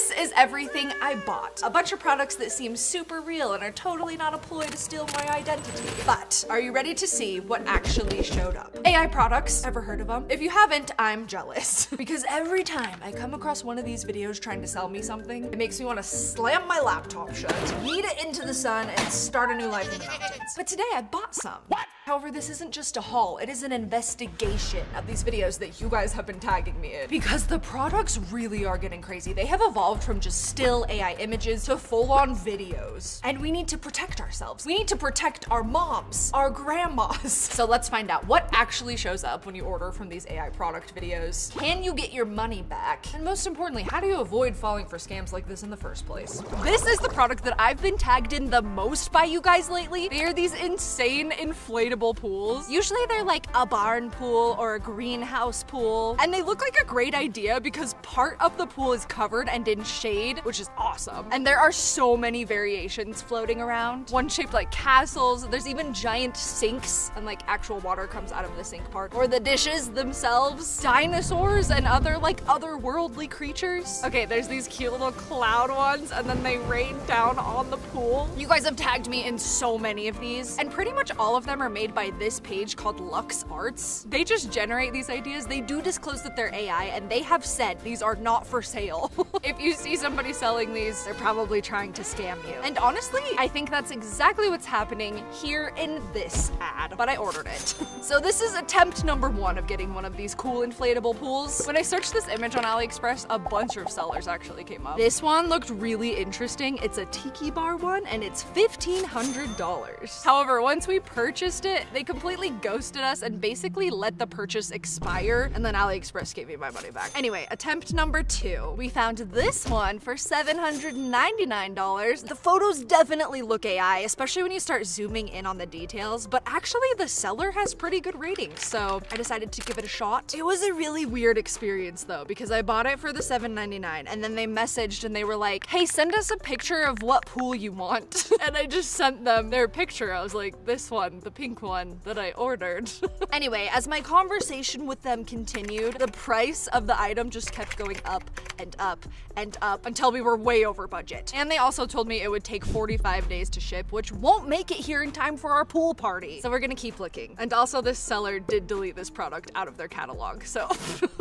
this is everything I bought. A bunch of products that seem super real and are totally not a ploy to steal my identity. But are you ready to see what actually showed up? AI products, ever heard of them? If you haven't, I'm jealous. Because every time I come across one of these videos trying to sell me something, it makes me want to slam my laptop shut, yeet it into the sun, and start a new life in the mountains. But today I bought some. What? However, this isn't just a haul, it is an investigation of these videos that you guys have been tagging me in. Because the products really are getting crazy. They have evolved from just still AI images to full-on videos. And we need to protect ourselves. We need to protect our moms, our grandmas. So let's find out what actually shows up when you order from these AI product videos. Can you get your money back? And most importantly, how do you avoid falling for scams like this in the first place? This is the product that I've been tagged in the most by you guys lately. They are these insane inflatable pools. Usually they're like a barn pool or a greenhouse pool. And they look like a great idea because part of the pool is covered and in shade, which is awesome. And there are so many variations floating around. One shaped like castles. There's even giant sinks and like actual water comes out of the sink part. Or the dishes themselves. Dinosaurs and other like otherworldly creatures. Okay, there's these cute little cloud ones and then they rain down on the pool. You guys have tagged me in so many of these. And pretty much all of them are made by this page called Lux Arts. They just generate these ideas. They do disclose that they're AI and they have said these are not for sale. If you see somebody selling these, they're probably trying to scam you. And honestly, I think that's exactly what's happening here in this ad, but I ordered it. So this is attempt number 1 of getting one of these cool inflatable pools. When I searched this image on AliExpress, a bunch of sellers actually came up. This one looked really interesting. It's a tiki bar one and it's $1,500. However, once we purchased it, they completely ghosted us and basically let the purchase expire, and then AliExpress gave me my money back. Anyway, attempt number 2. We found this one for $799. The photos definitely look AI, especially when you start zooming in on the details, but actually the seller has pretty good ratings, so I decided to give it a shot. It was a really weird experience though, because I bought it for the $7.99 and then they messaged and they were like, hey, send us a picture of what pool you want. And I just sent them their picture. I was like, this one, the pink one that I ordered. Anyway, as my conversation with them continued, the price of the item just kept going up and up and up until we were way over budget. And they also told me it would take 45 days to ship, which won't make it here in time for our pool party. So we're gonna keep looking. And also this seller did delete this product out of their catalog, so.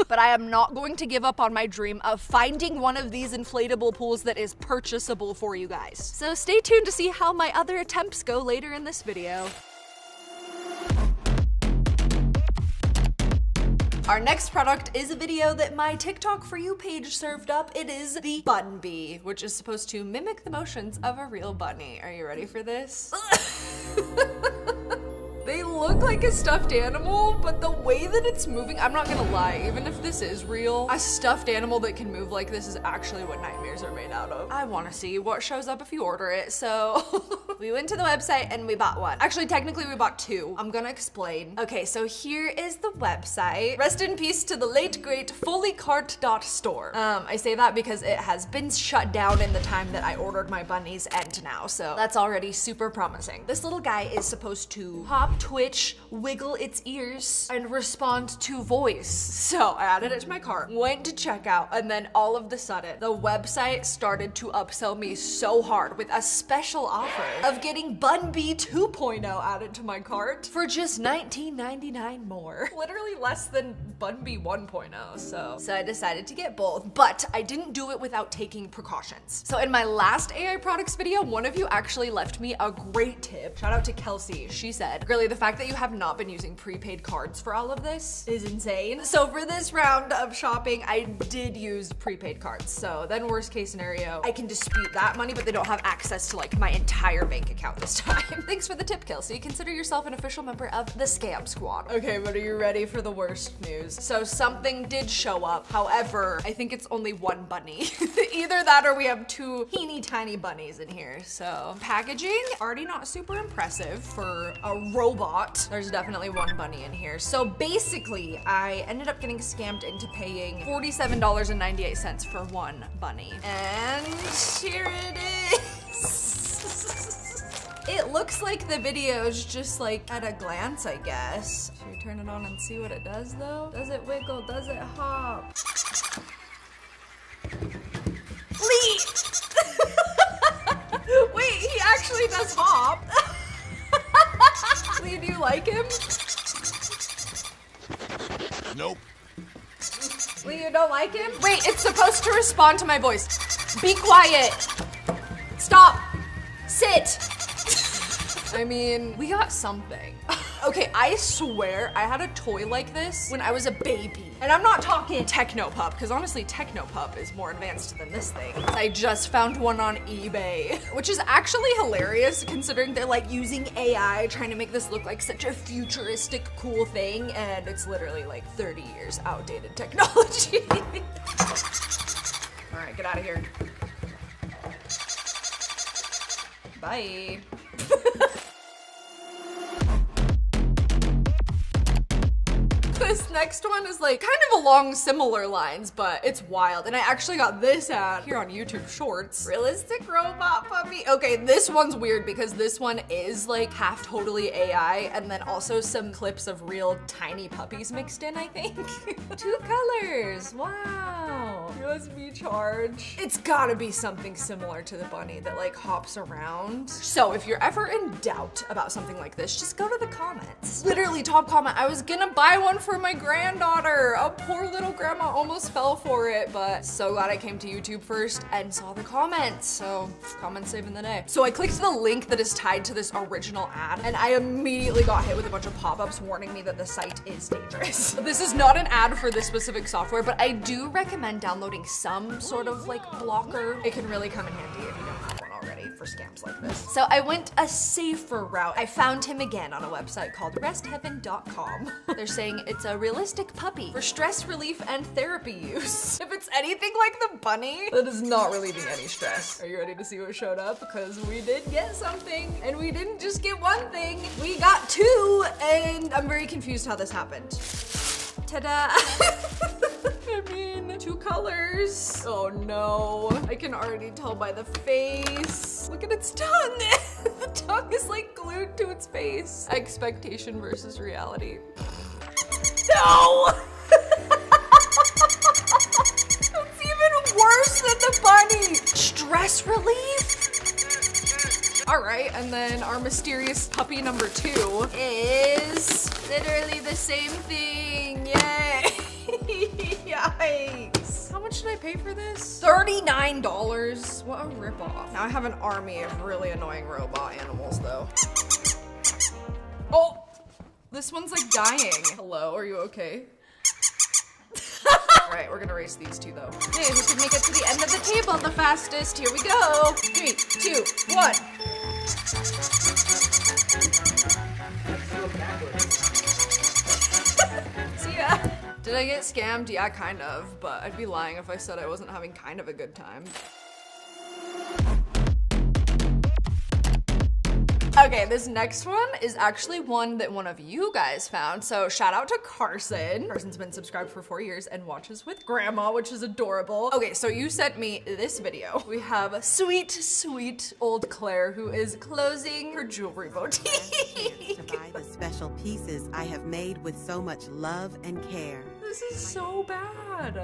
But I am not going to give up on my dream of finding one of these inflatable pools that is purchasable for you guys. So stay tuned to see how my other attempts go later in this video. Our next product is a video that my TikTok For You page served up. It is the Bun Bee, which is supposed to mimic the motions of a real bunny. Are you ready for this? They look like a stuffed animal, but the way that it's moving, I'm not gonna lie, even if this is real, a stuffed animal that can move like this is actually what nightmares are made out of. I wanna see what shows up if you order it, so we went to the website and we bought one. Actually, technically we bought 2. I'm gonna explain. Okay, so here is the website. Rest in peace to the late great fullycart.store. I say that because it has been shut down in the time that I ordered my bunnies and now, so that's already super promising. This little guy is supposed to hop, twitch, wiggle its ears, and respond to voice. So I added it to my cart, went to checkout, and then all of the sudden, the website started to upsell me so hard with a special offer of getting Bun Bee 2.0 added to my cart for just $19.99 more. Literally less than Bun Bee 1.0, so I decided to get both, but I didn't do it without taking precautions. So in my last AI products video, one of you actually left me a great tip. Shout out to Kelsey. She said, girly, the fact that you have not been using prepaid cards for all of this is insane. So for this round of shopping, I did use prepaid cards. So then worst case scenario, I can dispute that money, but they don't have access to like my entire bank account this time. Thanks for the tip, Kelsey. Consider yourself an official member of the Scam Squad. Okay, but are you ready for the worst news? So something did show up. However, I think it's only one bunny. Either that or we have 2 teeny tiny bunnies in here. So packaging, already not super impressive for a robot. There's definitely one bunny in here. So basically, I ended up getting scammed into paying $47.98 for one bunny. And here it is. It looks like the video's just like at a glance, I guess. Should we turn it on and see what it does though? Does it wiggle? Does it hop? Lee! Wait, he actually does hop. Lee, do you like him? Nope. Lee, you don't like him? Wait, it's supposed to respond to my voice. Be quiet. Stop. Sit. I mean, we got something. Okay, I swear I had a toy like this when I was a baby. And I'm not talking Technopup, because honestly, Technopup is more advanced than this thing. I just found one on eBay, which is actually hilarious considering they're like using AI trying to make this look like such a futuristic, cool thing, and it's literally like 30 years outdated technology. All right, get out of here. Bye. This next one is like kind of along similar lines, but it's wild. And I actually got this ad here on YouTube Shorts. Realistic robot puppy. Okay, this one's weird because this one is like half totally AI and then also some clips of real tiny puppies mixed in, I think. 2 colors, wow. USB charge. It's gotta be something similar to the bunny that like hops around. So if you're ever in doubt about something like this, just go to the comments. Literally top comment, I was gonna buy one for my granddaughter. A poor little grandma almost fell for it, but so glad I came to YouTube first and saw the comments. So comments saving the day. So I clicked the link that is tied to this original ad and I immediately got hit with a bunch of pop-ups warning me that the site is dangerous. This is not an ad for this specific software, but I do recommend downloading some sort of like blocker. It can really come in handy if you don't have one already for scams like this. So I went a safer route. I found him again on a website called restheaven.com. They're saying it's a realistic puppy for stress relief and therapy use. If it's anything like the bunny, that is not relieving any stress. Are you ready to see what showed up? Because we did get something, and we didn't just get one thing, we got 2, and I'm very confused how this happened. Ta-da! I mean, 2 colors. Oh no, I can already tell by the face. Look at its tongue. The tongue is like glued to its face. Expectation versus reality. No! That's even worse than the bunny. Stress relief? All right, and then our mysterious puppy number 2 is literally the same thing. Yay! Yikes. How much did I pay for this? $39. What a ripoff. Now I have an army of really annoying robot animals though. Oh, this one's like dying. Hello, are you okay? All right, we're gonna race these 2 though. Hey, who can make it to the end of the table the fastest? Here we go. 3, 2, 1. See ya. Did I get scammed? Yeah, kind of, but I'd be lying if I said I wasn't having kind of a good time. Okay, this next one is actually one that one of you guys found. So shout out to Carson. Carson's been subscribed for 4 years and watches with grandma, which is adorable. Okay, so you sent me this video. We have sweet, sweet old Claire who is closing her jewelry boutique. To buy the special pieces I have made with so much love and care. This is so bad.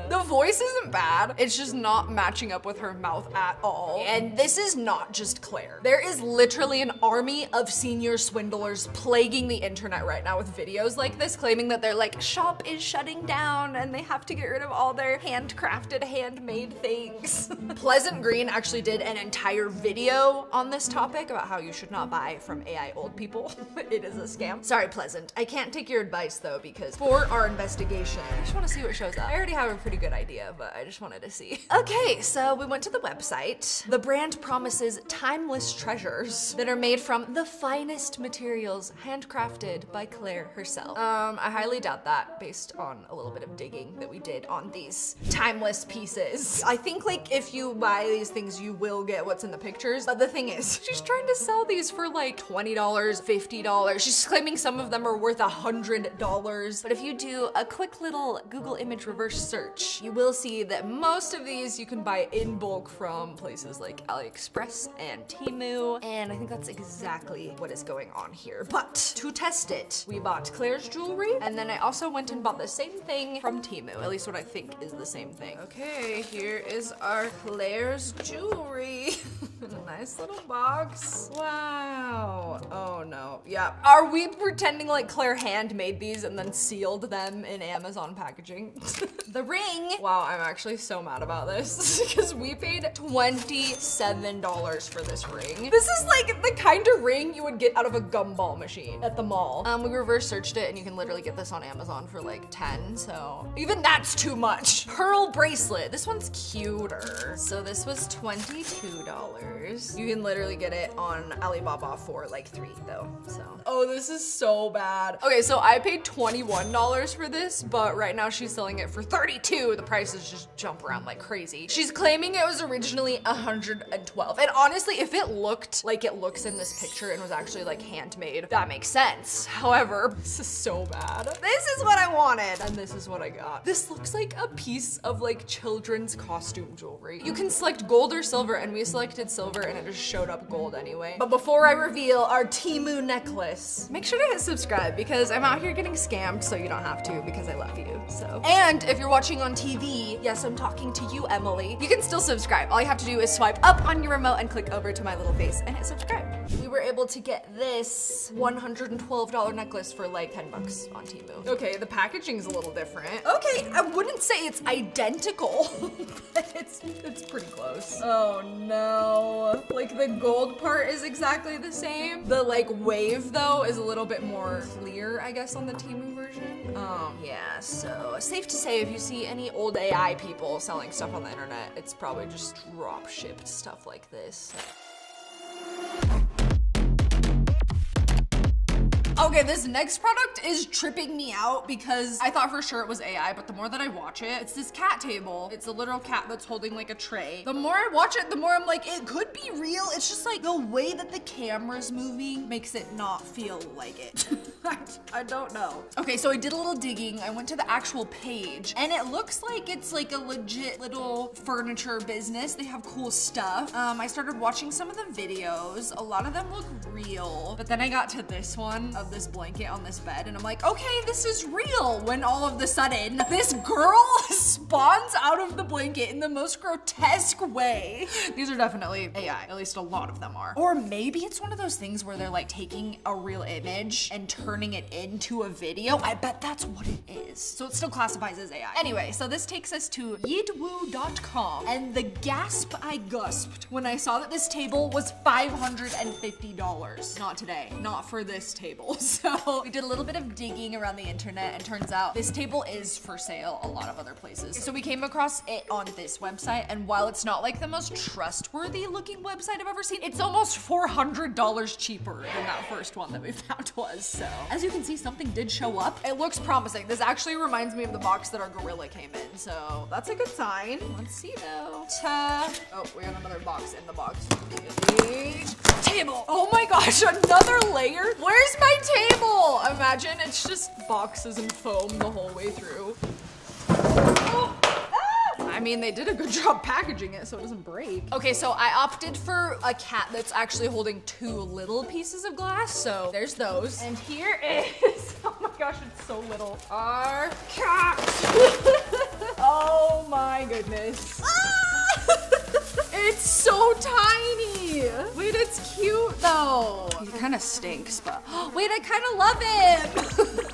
The voice isn't bad. It's just not matching up with her mouth at all. And this is not just Claire. There is literally an army of senior swindlers plaguing the internet right now with videos like this, claiming that their like shop is shutting down and they have to get rid of all their handcrafted, handmade things. Pleasant Green actually did an entire video on this topic about how you should not buy from AI old people. It is a scam. Sorry, Pleasant. I can't take your advice though, because for our investigation, I just want to see what shows up. I already have a pretty good idea, but I just wanted to see. Okay, so we went to the website. The brand promises timeless treasures that are made from the finest materials, handcrafted by Claire herself. I highly doubt that based on a little bit of digging that we did on these timeless pieces. I think like if you buy these things, you will get what's in the pictures. But the thing is, she's trying to sell these for like $20, $50. She's claiming some of them are worth $100. But if you do a quick little little Google image reverse search, you will see that most of these you can buy in bulk from places like AliExpress and Temu, and I think that's exactly what is going on here. But to test it, we bought Claire's jewelry, and then I also went and bought the same thing from Temu, at least what I think is the same thing. Okay, here is our Claire's jewelry. Nice little box. Wow. Oh no. Yeah. Are we pretending like Claire handmade these and then sealed them in Amazon packaging? The ring. Wow, I'm actually so mad about this because we paid $27 for this ring. This is like the kind of ring you would get out of a gumball machine at the mall. We reverse searched it and you can literally get this on Amazon for like 10, so even that's too much. Pearl bracelet. This one's cuter. So this was $22. You can literally get it on Alibaba for like 3 though, so. Oh, this is so bad. Okay, so I paid $21 for this, but right now she's selling it for $32. The prices just jump around like crazy. She's claiming it was originally $112. And honestly, if it looked like it looks in this picture and was actually like handmade, that makes sense. However, this is so bad. This is what I wanted, and this is what I got. This looks like a piece of like children's costume jewelry. You can select gold or silver, and we selected silver and it just showed up gold anyway. But before I reveal our Temu necklace, make sure to hit subscribe because I'm out here getting scammed, so you don't have to because I love you, so. And if you're watching on TV, yes, I'm talking to you, Emily, you can still subscribe. All you have to do is swipe up on your remote and click over to my little face and hit subscribe. We were able to get this $112 necklace for like 10 bucks on Temu. Okay, the packaging's a little different. Okay, I wouldn't say it's identical, but it's pretty close. Oh no. Like the gold part is exactly the same. The like wave though is a little bit more clear, I guess, on the Temu version. Yeah, so safe to say if you see any old AI people selling stuff on the internet, it's probably just drop shipped stuff like this. Okay, this next product is tripping me out because I thought for sure it was AI, but the more that I watch it, it's this cat table. It's a literal cat that's holding like a tray. The more I watch it, the more I'm like, it could be real. It's just like the way that the camera's moving makes it not feel like it. I don't know. Okay, so I did a little digging. I went to the actual page and it looks like it's like a legit little furniture business. They have cool stuff. I started watching some of the videos. A lot of them look real, but then I got to this one of this blanket on this bed and I'm like, okay, this is real, when all of the sudden this girl spawns out of the blanket in the most grotesque way. These are definitely AI, at least a lot of them are. Or maybe it's one of those things where they're like taking a real image and turning it into a video. I bet that's what it is. So it still classifies as AI. Anyway, so this takes us to yidwoo.com, and the gasp I gasped when I saw that this table was $550. Not today, not for this table. So we did a little bit of digging around the internet and turns out this table is for sale a lot of other places. So we came across it on this website, and while it's not like the most trustworthy looking website I've ever seen, it's almost $400 cheaper than that first one that we found was. So as you can see, something did show up. It looks promising. This actually reminds me of the box that our gorilla came in, so that's a good sign. Let's see though. Oh, we got another box in the box. Table. Oh my gosh, another layer? Where's my table? Imagine it's just boxes and foam the whole way through. Oh. I mean, they did a good job packaging it so it doesn't break. Okay, so I opted for a cat that's actually holding 2 little pieces of glass, so there's those. And here is, oh my gosh, it's so little, our cat. Oh my goodness. It's so tiny. Wait, it's cute though. He kind of stinks, but wait, I kind of love him.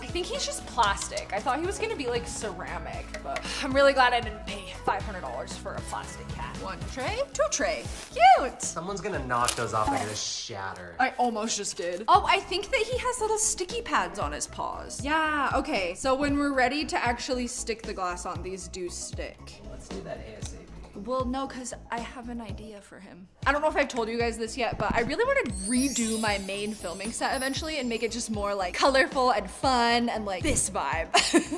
I think he's just plastic. I thought he was gonna be like ceramic, but I'm really glad I didn't pay $500 for a plastic cat. 1 tray, 2 tray. Cute. Someone's gonna knock those off and gonna shatter. I almost just did. Oh, I think that he has little sticky pads on his paws. Yeah, okay. So when we're ready to actually stick the glass on, these do stick. Let's do that ASAP. Well, no, because I have an idea for him. I don't know if I've told you guys this yet, but I really want to redo my main filming set eventually and make it just more like colorful and fun and like this vibe.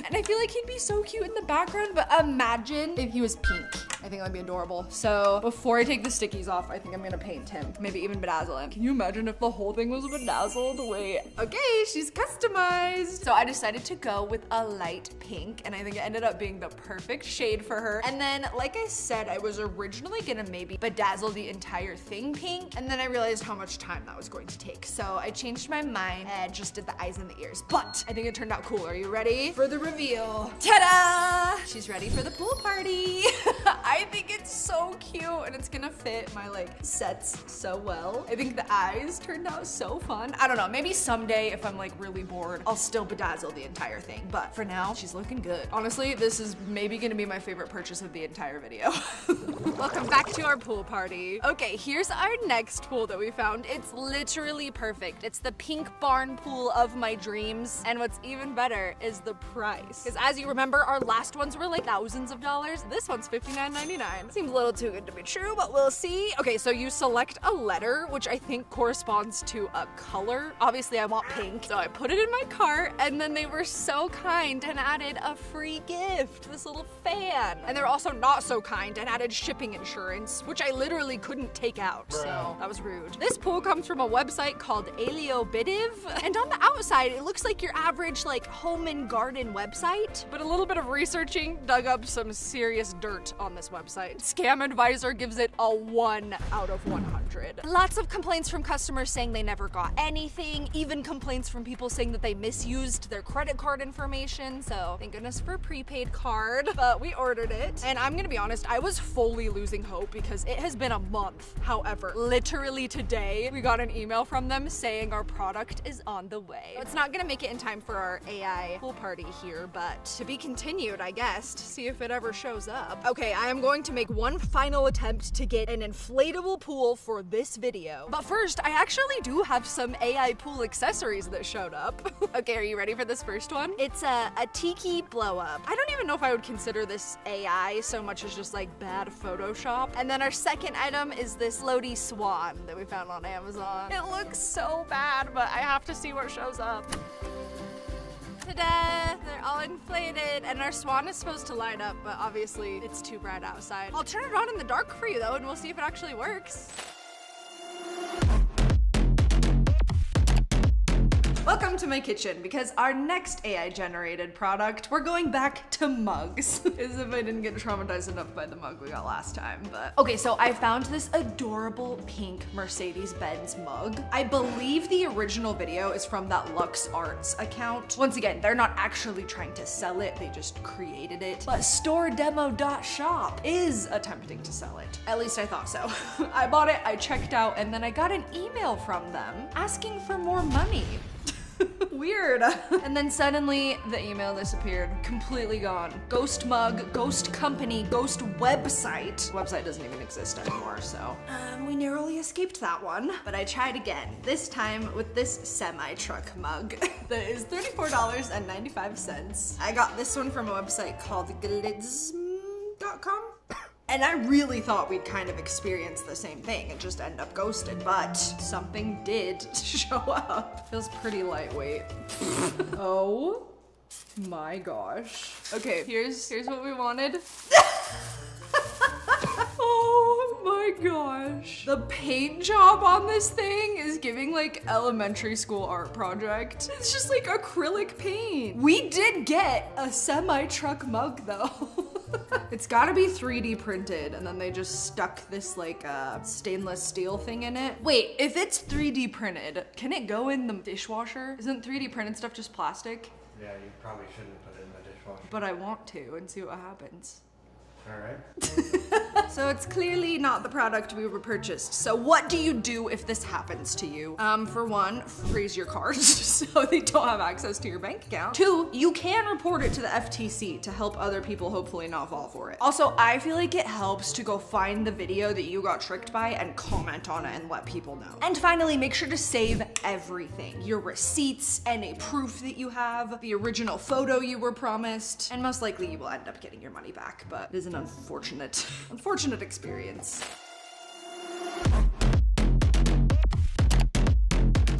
And I feel like he'd be so cute in the background, but imagine if he was pink. I think that'd be adorable. So before I take the stickies off, I think I'm gonna paint him. Maybe even bedazzle him. Can you imagine if the whole thing was bedazzled? Wait, okay, she's customized. So I decided to go with a light pink, and I think it ended up being the perfect shade for her. And then, like I said, I was originally gonna maybe bedazzle the entire thing pink, and then I realized how much time that was going to take. So I changed my mind and just did the eyes and the ears. But I think it turned out cool. Are you ready for the reveal? Ta-da! She's ready for the pool party. I think it's so cute, and it's gonna fit my like sets so well. I think the eyes turned out so fun. I don't know, maybe someday if I'm like really bored, I'll still bedazzle the entire thing. But for now, she's looking good. Honestly, this is maybe gonna be my favorite purchase of the entire video. Welcome back to our pool party. Okay, here's our next pool that we found. It's literally perfect. It's the pink barn pool of my dreams. And what's even better is the price. Because as you remember, our last ones were like thousands of dollars. This one's $59.99. Seems a little too good to be true, but we'll see. Okay, so you select a letter, which I think corresponds to a color. Obviously, I want pink, so I put it in my cart, and then they were so kind and added a free gift, this little fan. And they're also not so kind and added shipping insurance, which I literally couldn't take out, so that was rude. This pool comes from a website called Aliobidiv, and on the outside, it looks like your average like home and garden website, but a little bit of researching dug up some serious dirt on this website. Scam Advisor gives it a 1 out of 100. Lots of complaints from customers saying they never got anything, even complaints from people saying that they misused their credit card information, so thank goodness for a prepaid card, but we ordered it. And I'm gonna be honest, I was fully losing hope because it has been a month. However, literally today, we got an email from them saying our product is on the way. It's not gonna make it in time for our AI pool party here, but to be continued, I guess, to see if it ever shows up. Okay, I am going to make one final attempt to get an inflatable pool for this video. But first, I actually do have some AI pool accessories that showed up. Okay, are you ready for this first one? It's a tiki blow up. I don't even know if I would consider this AI so much as just like bad Photoshop. And then our second item is this floaty swan that we found on Amazon. It looks so bad, but I have to see what shows up. Ta-da! They're all inflated, and our swan is supposed to light up, but obviously it's too bright outside. I'll turn it on in the dark for you though, and we'll see if it actually works. Welcome to my kitchen, because our next AI generated product, we're going back to mugs. As if I didn't get traumatized enough by the mug we got last time, but. Okay, so I found this adorable pink Mercedes-Benz mug. I believe the original video is from that Lux Arts account. Once again, they're not actually trying to sell it, they just created it. But storedemo.shop is attempting to sell it. At least I thought so. I bought it, I checked out, and then I got an email from them asking for more money. Weird. And then suddenly the email disappeared, completely gone. Ghost mug, ghost company, ghost website. Website doesn't even exist anymore, so we narrowly escaped that one. But I tried again, this time with this semi-truck mug that is $34.95. I got this one from a website called glitzm.com. And I really thought we'd kind of experience the same thing and just end up ghosted, but something did show up. Feels pretty lightweight. Oh my gosh. Okay, here's what we wanted. Oh my gosh. The paint job on this thing is giving like elementary school art project. It's just like acrylic paint. We did get a semi-truck mug though. It's gotta be 3D printed, and then they just stuck this like stainless steel thing in it. Wait, if it's 3D printed, can it go in the dishwasher? Isn't 3D printed stuff just plastic? Yeah, you probably shouldn't put it in the dishwasher. But I want to and see what happens. All right. So it's clearly not the product we were purchased. So what do you do if this happens to you? For one, freeze your cards so they don't have access to your bank account. Two, you can report it to the FTC to help other people hopefully not fall for it. Also, I feel like it helps to go find the video that you got tricked by and comment on it and let people know. And finally, make sure to save everything. Your receipts, any proof that you have, the original photo you were promised, and most likely you will end up getting your money back, but it is an unfortunate experience.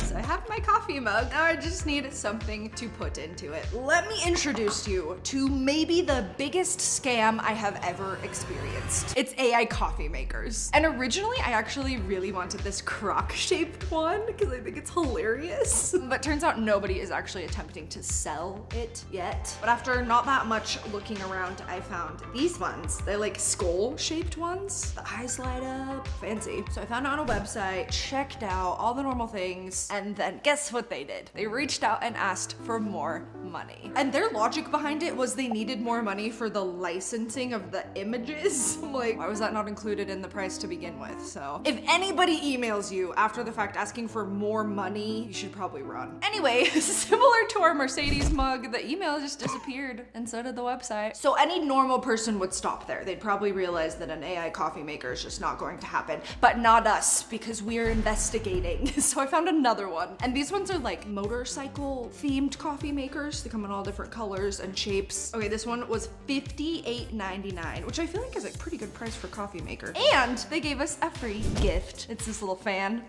So I have my coffee mug. Now I just need something to put into it. Let me introduce you to maybe the biggest scam I have ever experienced. It's AI coffee makers. And originally I actually really wanted this crock-shaped one because I think it's hilarious. But turns out nobody is actually attempting to sell it yet. But after not that much looking around, I found these ones. They're like skull-shaped ones. The eyes light up, fancy. So I found it on a website, checked out all the normal things, and then guess what they did? They reached out and asked for more money. And their logic behind it was they needed more money for the licensing of the images. I'm like, why was that not included in the price to begin with? So if anybody emails you after the fact asking for more money, you should probably run. Anyway, similar to our Mercedes mug, the email just disappeared, and so did the website. So any normal person would stop there. They'd probably realize that an AI coffee maker is just not going to happen, but not us, because we're investigating. So I found another one, and these ones are like motorcycle themed coffee makers. They come in all different colors and shapes. Okay, this one was $58.99, which I feel like is a pretty good price for coffee maker. And they gave us a free gift. It's this little fan.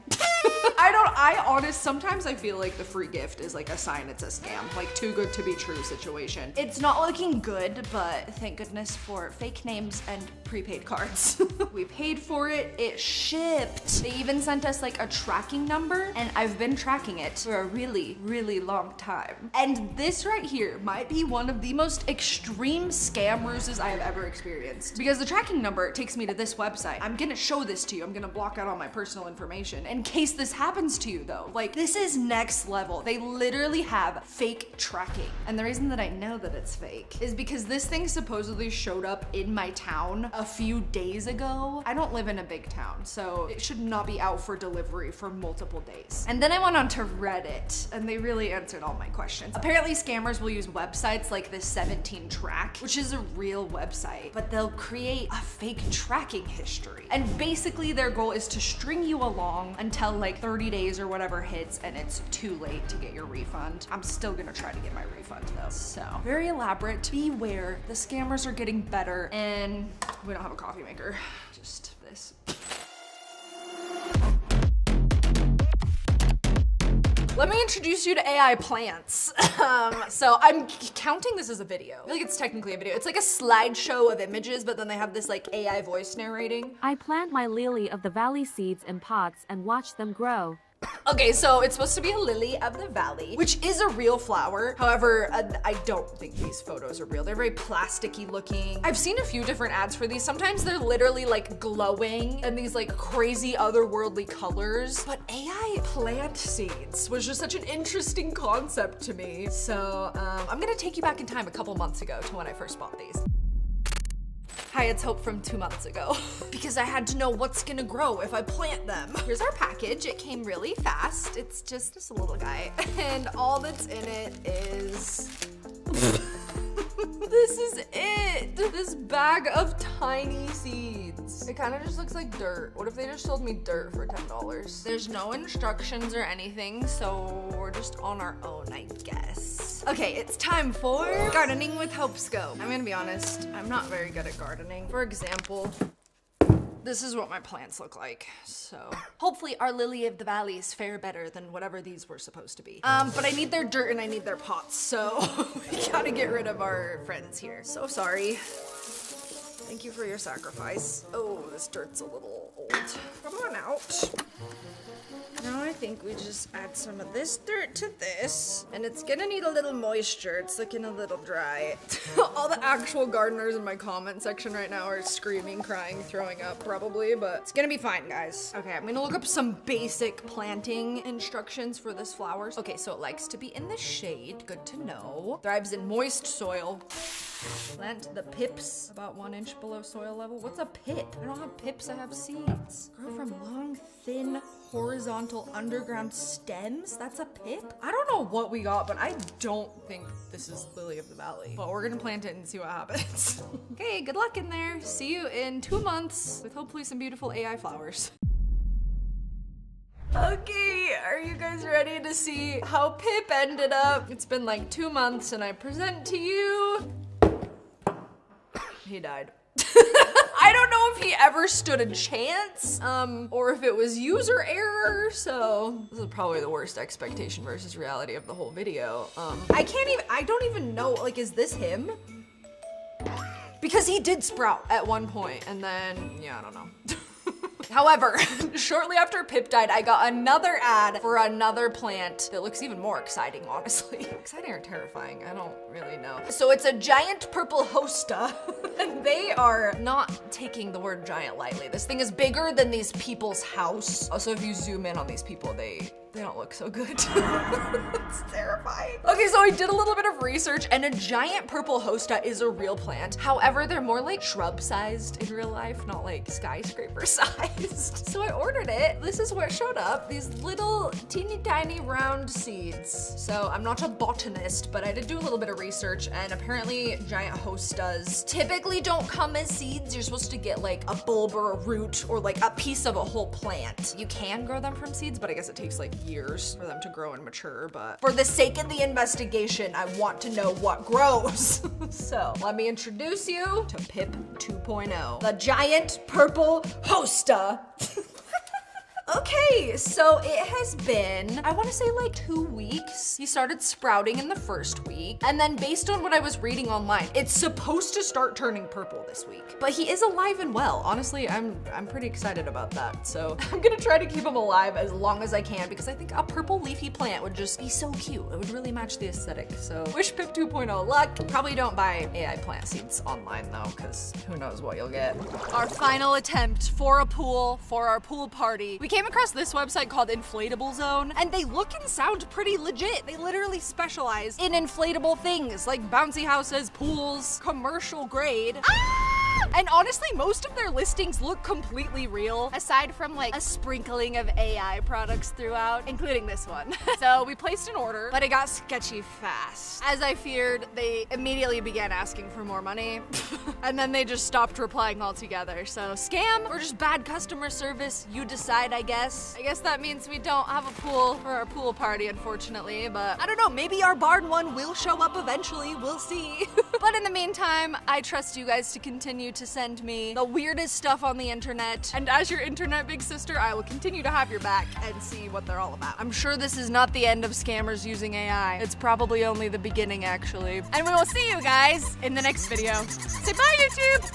Sometimes I feel like the free gift is like a sign it's a scam, like too good to be true situation. It's not looking good, but thank goodness for fake names and prepaid cards. We paid for it, it shipped. They even sent us like a tracking number, and I've been tracking it for a really, really long time. And this right here might be one of the most extreme scam ruses I have ever experienced. Because the tracking number takes me to this website. I'm gonna show this to you. I'm gonna block out all my personal information in case this happens to you though. Like, this is next level. They literally have fake tracking. And the reason that I know that it's fake is because this thing supposedly showed up in my town a few days ago. I don't live in a big town, so it should not be out for delivery for multiple days. And then I went on to Reddit, and they really answered all my questions. Apparently scammers will use websites like this 17 Track, which is a real website, but they'll create a fake tracking history. And basically their goal is to string you along until like 30 days or whatever hits, and it's too late to get your refund. I'm still gonna try to get my refund though. So very elaborate. Beware, the scammers are getting better, and we don't have a coffee maker, just this. Let me introduce you to AI plants. So I'm counting this as a video. I feel like it's technically a video. It's like a slideshow of images, but then they have this like AI voice narrating. I plant my lily of the valley seeds in pots and watch them grow. Okay, so it's supposed to be a lily of the valley, which is a real flower. However, I don't think these photos are real. They're very plasticky looking. I've seen a few different ads for these. Sometimes they're literally like glowing and these like crazy otherworldly colors. But AI plant seeds was just such an interesting concept to me. So I'm gonna take you back in time a couple months ago to when I first bought these. Hi, it's Hope from 2 months ago. Because I had to know what's gonna grow if I plant them. Here's our package. It came really fast. It's just a little guy. And all that's in it is... This is it! This bag of tiny seeds. It kind of just looks like dirt. What if they just sold me dirt for $10? There's no instructions or anything, so we're just on our own, I guess. Okay, it's time for gardening with Hopesco. I'm gonna be honest, I'm not very good at gardening. For example, this is what my plants look like, so. Hopefully our lily of the valleys fare better than whatever these were supposed to be. But I need their dirt and I need their pots, so we gotta get rid of our friends here. So sorry. Thank you for your sacrifice. Oh, this dirt's a little old. Come on out. Now I think we just add some of this dirt to this, and it's gonna need a little moisture. It's looking a little dry. All the actual gardeners in my comment section right now are screaming, crying, throwing up probably, but it's gonna be fine, guys. Okay, I'm gonna look up some basic planting instructions for this flower. Okay, so it likes to be in the shade, good to know. Thrives in moist soil. Plant the pips about 1 inch below soil level. What's a pip? I don't have pips, I have seeds. Grow from long, thin, horizontal underground stems? That's a pip? I don't know what we got, but I don't think this is lily of the valley. But we're gonna plant it and see what happens. Okay, good luck in there. See you in 2 months with hopefully some beautiful AI flowers. Okay, are you guys ready to see how Pip ended up? It's been like 2 months and I present to you... He died. I don't know if he ever stood a chance, or if it was user error, so this is probably the worst expectation versus reality of the whole video. I don't even know, like, is this him? Because he did sprout at one point, and then, yeah, I don't know. However, shortly after Pip died, I got another ad for another plant that looks even more exciting, honestly. Exciting or terrifying? I don't really know. So it's a giant purple hosta, and they are not taking the word giant lightly. This thing is bigger than these people's house. Also, if you zoom in on these people, they don't look so good. It's terrifying. Okay, so I did a little bit of research, and a giant purple hosta is a real plant. However, they're more like shrub-sized in real life, not like skyscraper-sized. So I ordered it. This is what showed up. These little teeny tiny round seeds. So I'm not a botanist, but I did do a little bit of research, and apparently giant hostas typically don't come as seeds. You're supposed to get like a bulb or a root or like a piece of a whole plant. You can grow them from seeds, but I guess it takes like years for them to grow and mature. But for the sake of the investigation, I want to know what grows. So let me introduce you to Pip 2.0, the giant purple hosta. Okay, so it has been, I want to say like 2 weeks. He started sprouting in the first week, and then based on what I was reading online, it's supposed to start turning purple this week. But he is alive and well. Honestly, I'm pretty excited about that. So I'm gonna try to keep him alive as long as I can, because I think a purple leafy plant would just be so cute. It would really match the aesthetic. So wish Pip 2.0 luck. Probably don't buy AI plant seeds online though, because who knows what you'll get. Our final attempt for a pool for our pool party. We came across this website called Inflatable Zone, and they look and sound pretty legit. They literally specialize in inflatable things like bouncy houses, pools, commercial grade. And honestly, most of their listings look completely real, aside from like a sprinkling of AI products throughout, including this one. So we placed an order, but it got sketchy fast. As I feared, they immediately began asking for more money, and then they just stopped replying altogether. So scam or just bad customer service, you decide, I guess. I guess that means we don't have a pool for our pool party, unfortunately, but I don't know, maybe our barn one will show up eventually, we'll see. But in the meantime, I trust you guys to continue to send me the weirdest stuff on the internet, and as your internet big sister, I will continue to have your back and see what they're all about. I'm sure this is not the end of scammers using AI. It's probably only the beginning, actually. And we will see you guys in the next video. Say bye, YouTube!